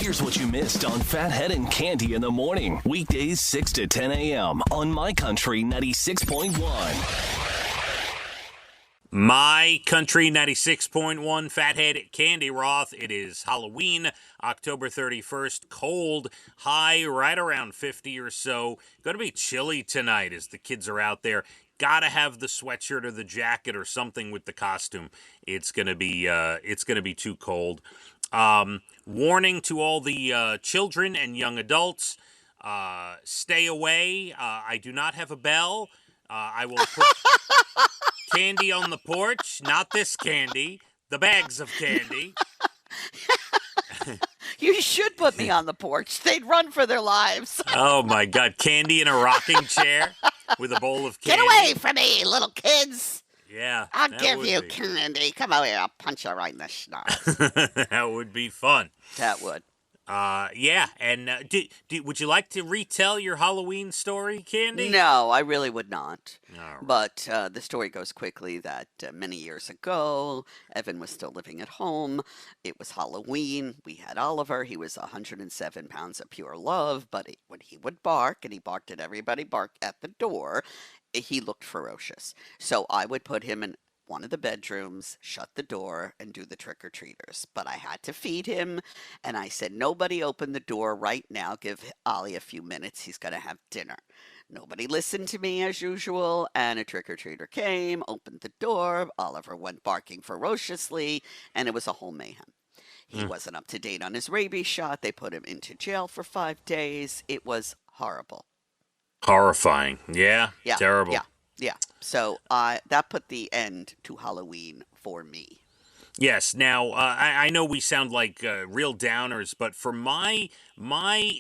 Here's what you missed on Phathead and Cande in the morning. Weekdays 6 to 10 a.m. on My Country 96.1. My Country 96.1, Phathead, Cande Roth. It is Halloween, October 31st. Cold, high right around 50 or so. Going to be chilly tonight as the kids are out there. Gotta have the sweatshirt or the jacket or something with the costume. It's gonna be too cold. Warning to all the children and young adults: stay away. I do not have a bell. I will put candy on the porch. Not this candy. The bags of candy. You should put me on the porch. They'd run for their lives. Oh my God! Candy in a rocking chair with a bowl of candy. Get away from me, little kids. Yeah, I'll that give would you be. candy. Come over here. I'll punch you right in the schnoz. That would be fun. That would. Yeah, and would you like to retell your Halloween story, Candy? No, I really would not. All right. But the story goes quickly that many years ago, Evan was still living at home. It was Halloween. We had Oliver. He was 107 pounds of pure love. But when he would bark, and he barked at everybody, barked at the door, he looked ferocious. So I would put him in one of the bedrooms, shut the door, and do the trick-or-treaters. But I had to feed him, and I said, nobody open the door right now. Give Ollie a few minutes. He's going to have dinner. Nobody listened to me as usual, and a trick-or-treater came, opened the door. Oliver went barking ferociously, and it was a whole mayhem. He wasn't up to date on his rabies shot. They put him into jail for 5 days. It was horrible. Horrifying. Yeah, Yeah, terrible. Yeah. So that put the end to Halloween for me. Yes. Now, I know we sound like real downers, but for my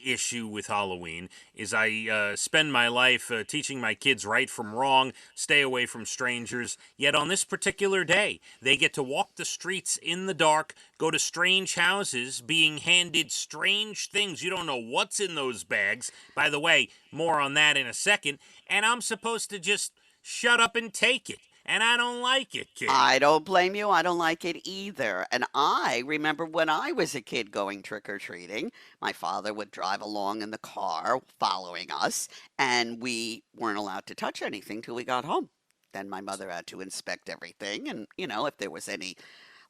issue with Halloween is I spend my life teaching my kids right from wrong, stay away from strangers. Yet on this particular day, they get to walk the streets in the dark, go to strange houses, being handed strange things. You don't know what's in those bags. By the way, more on that in a second. And I'm supposed to just shut up and take it. And I don't like it, kid. I don't blame you. I don't like it either. And I remember when I was a kid going trick-or-treating, my father would drive along in the car following us, and we weren't allowed to touch anything till we got home. Then my mother had to inspect everything, and, if there was any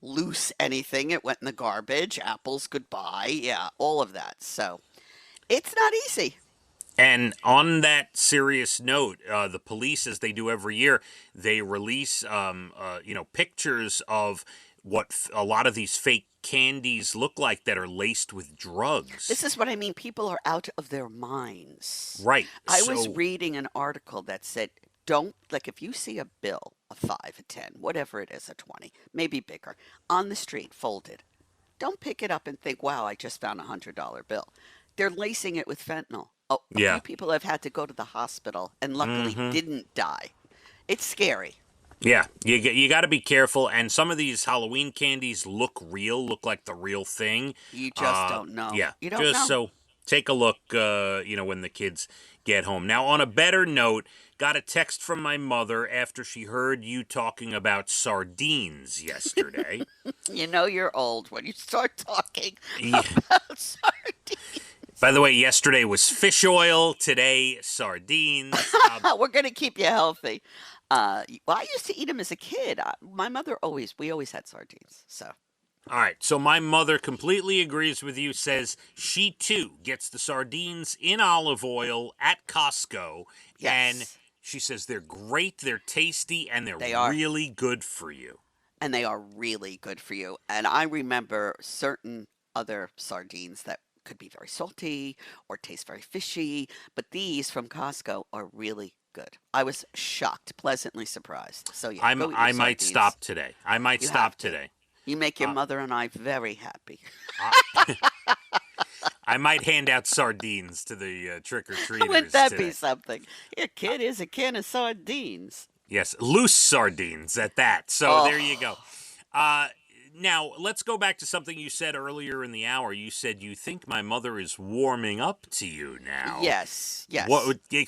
loose anything, it went in the garbage. Apples, goodbye. Yeah, all of that. So it's not easy. And on that serious note, the police, as they do every year, they release, pictures of what a lot of these fake candies look like that are laced with drugs. This is what I mean. People are out of their minds. Right. I was reading an article that said, if you see a bill, a 5, a 10, whatever it is, a 20, maybe bigger, on the street, folded, don't pick it up and think, wow, I just found a $100 bill. They're lacing it with fentanyl. Oh, a few people have had to go to the hospital and luckily didn't die. It's scary. Yeah, you got to be careful. And some of these Halloween candies look like the real thing. You just don't know. Yeah, you don't know. So take a look, when the kids get home. Now, on a better note, got a text from my mother after she heard you talking about sardines yesterday. You're old when you start talking about sardines. By the way, yesterday was fish oil. Today, sardines. We're going to keep you healthy. I used to eat them as a kid. My mother we always had sardines. So. All right. So my mother completely agrees with you, says she too gets the sardines in olive oil at Costco. Yes. And she says they're great, they're tasty, and they're really good for you. And they are really good for you. And I remember certain other sardines that could be very salty or taste very fishy, but these from Costco are really good. I was shocked, pleasantly surprised. So yeah, I might stop today. You make your mother and I very happy. I might hand out sardines to the trick-or-treaters. Wouldn't that be something? Your kid is a can of sardines. Yes, loose sardines at that. So there you go. Now, let's go back to something you said earlier in the hour. You said you think my mother is warming up to you now. Yes.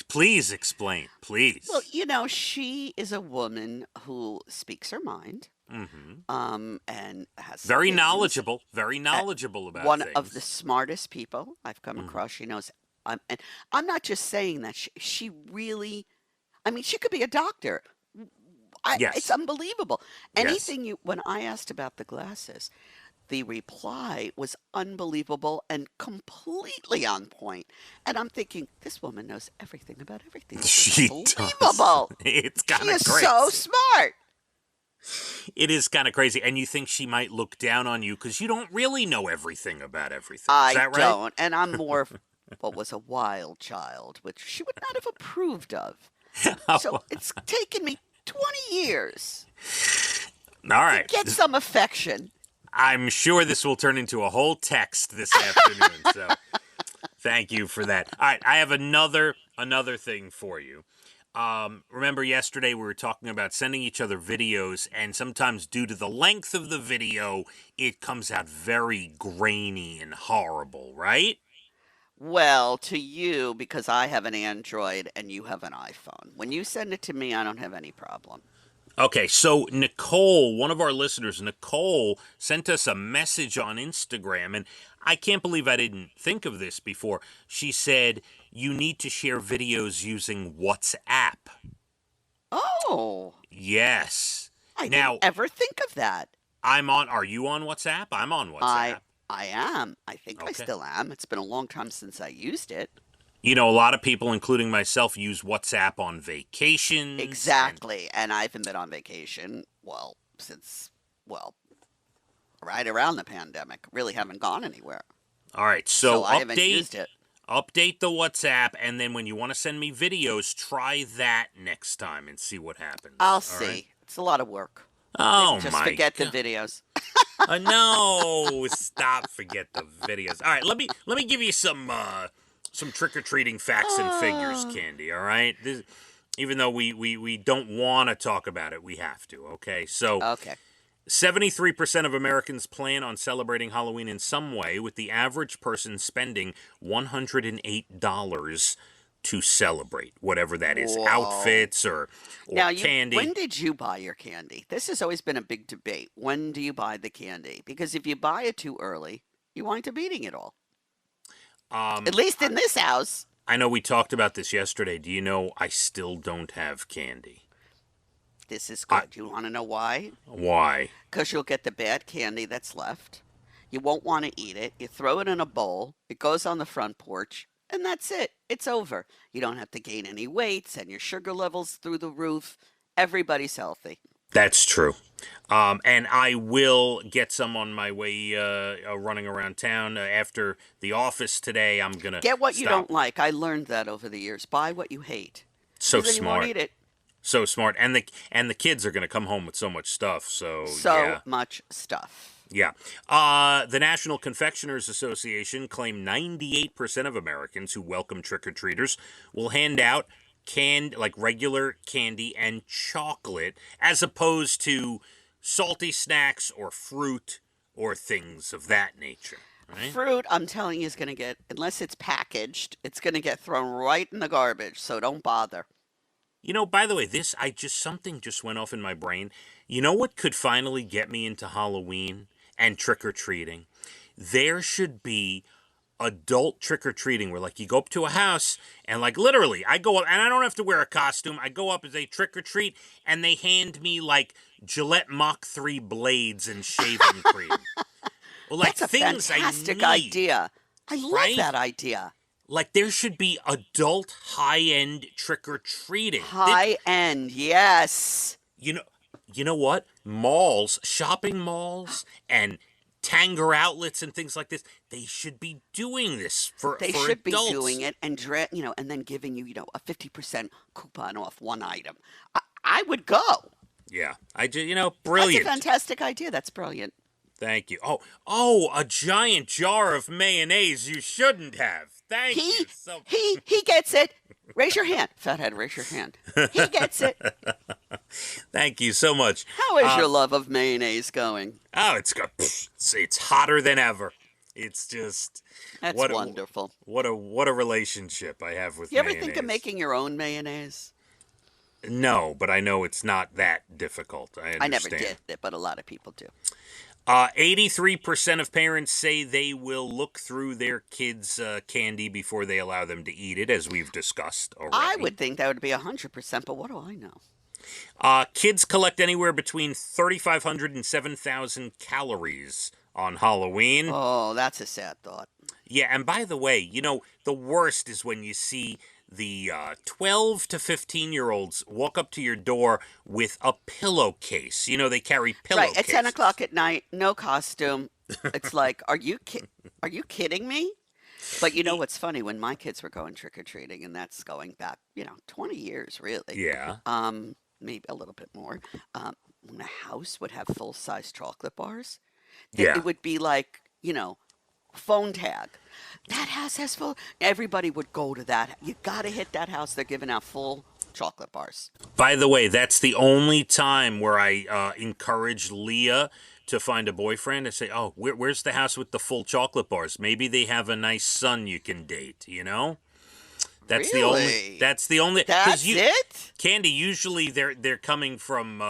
Please explain, please. Well, she is a woman who speaks her mind, and has some Very opinions. knowledgeable. Very knowledgeable about One of the things. smartest people I've come across. She knows. And I'm not just saying that. She really. I mean, she could be a doctor. It's Yes. unbelievable. Yes. When I asked about the glasses, the reply was unbelievable and completely on point. And I'm thinking, this woman knows everything about everything. This is She does. unbelievable. It's She kind of is so crazy. smart. It is kind of crazy. And you think she might look down on you because you don't really know everything about everything. Is I that right? don't. And I'm more of what was a wild child, which she would not have approved of. So it's taken me 20 years All to right. get some affection. I'm sure this will turn into a whole text this afternoon. So thank you for that. All right. I have another thing for you. Remember yesterday we were talking about sending each other videos, and sometimes due to the length of the video, it comes out very grainy and horrible, right? Well, to you, because I have an Android and you have an iPhone. When you send it to me, I don't have any problem. Okay, so Nicole, one of our listeners, Nicole, sent us a message on Instagram, and I can't believe I didn't think of this before. She said, you need to share videos using WhatsApp. Oh, Yes. I didn't Now, ever think of that. are you on WhatsApp? I'm on I WhatsApp. I am. I think I Okay. still am. It's been a long time since I used it. You know, a lot of people, including myself, use WhatsApp on vacations. And Exactly. And I haven't been on vacation, well, since, well, right around the pandemic. Really haven't gone anywhere. all right, So so I haven't used it. update the WhatsApp, and then when you want to send me videos, try that next time and see what happens. I'll All right. see. It's a lot of work. Maybe Oh just my forget the god. videos. No, stop. Forget the videos. All right, let me give you some trick or treating facts and figures, Oh, Candy. All right, even though we don't want to talk about it, we have to. Okay, so okay. 73% of Americans plan on celebrating Halloween in some way, with the average person spending $108 to celebrate, whatever that is, Whoa. outfits or Now, when candy. did you buy your candy? This has always been a big debate. When do you buy the candy? Because if you buy it too early, you wind up eating it all. At Um, least I, in this house. I know we talked about this yesterday. Do you know I still don't have candy? This is I, good. You want to know why? why? Because you'll get the bad candy that's left. You won't want to eat it. You throw it in a bowl. It goes on the front porch. And that's it. It's over. You don't have to gain any weight. Send your sugar levels through the roof. Everybody's healthy. That's true. And I will get some on my way running around town after the office today. I'm going to Get what you stop. don't like. I learned that over the years. Buy what you hate. So Because then you won't smart. eat it. So smart. And the kids are going to come home with so much stuff. So, So yeah. much stuff. Yeah. The National Confectioners Association claim 98% of Americans who welcome trick-or-treaters will hand out like regular candy and chocolate as opposed to salty snacks or fruit or things of that nature, right? Fruit, I'm telling you, is going to get, unless it's packaged, it's going to get thrown right in the garbage. So don't bother. You know, by the way, something just went off in my brain. You know what could finally get me into Halloween and trick-or-treating? There should be adult trick-or-treating where like you go up to a house and like literally I go up and I don't have to wear a costume. I go up as a trick-or-treat and they hand me like Gillette Mach 3 blades and shaving cream. Or like That's a things I fantastic need, idea. I love right? that idea. Like there should be adult high-end trick-or-treating. High end, yes. You know, you know what? Malls, shopping malls, and Tanger outlets and things like this, they should be doing this for They for should be doing adults. it and and then giving you, a 50% coupon off one item. I would go. Yeah, That's a brilliant. fantastic idea. That's brilliant. Thank you. Oh, a giant jar of mayonnaise you shouldn't have. Thank He you so. he gets it. Raise your hand, fathead. Raise your hand. He gets it. Thank you so much. How is Uh, your love of mayonnaise going? oh, it's good. It's hotter than ever. It's just That's what wonderful. what a relationship I have with You ever think of mayonnaise. making your own mayonnaise? No, but I know it's not that difficult. I understand. I never did it, but a lot of people do. 83% of parents say they will look through their kids' candy before they allow them to eat it, as we've discussed already. I would think that would be 100%, but what do I know? Kids collect anywhere between 3,500 and 7,000 calories on Halloween. Oh, that's a sad thought. Yeah, and by the way, the worst is when you see the 12 to 15-year-olds walk up to your door with a pillowcase. They carry pillowcases. Right, at 10 o'clock at night, no costume. It's like, are you kidding me? But you know what's funny? When my kids were going trick-or-treating, and that's going back, 20 years, really. Yeah. Maybe a little bit more. When a house would have full-size chocolate bars, Yeah. it would be like, phone tag. That house has full. Everybody would go to that. You got to hit that house. They're giving out full chocolate bars. By the way, that's the only time where I encourage Leah to find a boyfriend and say, oh, where's the house with the full chocolate bars? Maybe they have a nice son you can date, That's Really? That's the only. That's it? Cande, usually they're coming from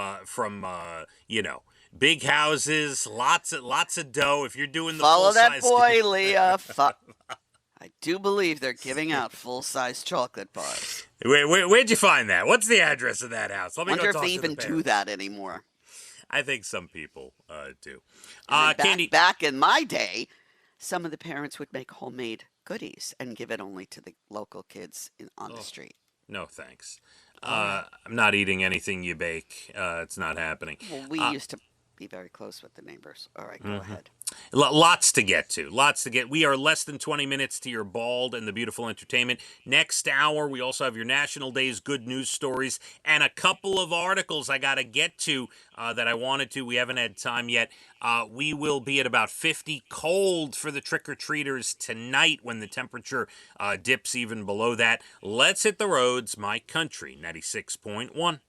big houses, lots of dough. If you're doing the Follow that full-size- boy, Leah. I do believe they're giving out full-size chocolate bars. Where'd you find that? What's the address of that house? Let me Wonder go if talk they to even the do parents. that anymore. I think some people do. And then Cande, back in my day, some of the parents would make homemade goodies and give it only to the local kids on the street. no thanks. I'm not eating anything you bake. It's not happening. Well, we used to be very close with the neighbors. All right, go ahead. Lots to get to. We are less than 20 minutes to your bald and the beautiful entertainment. Next hour, we also have your National Days good news stories and a couple of articles I got to get to that I wanted to. We haven't had time yet. We will be at about 50 cold for the trick-or-treaters tonight when the temperature dips even below that. Let's hit the roads. My Country 96.1.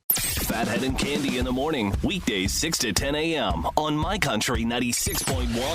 Phathead and Cande in the morning, weekdays 6 to 10 a.m. on My Country 96.1.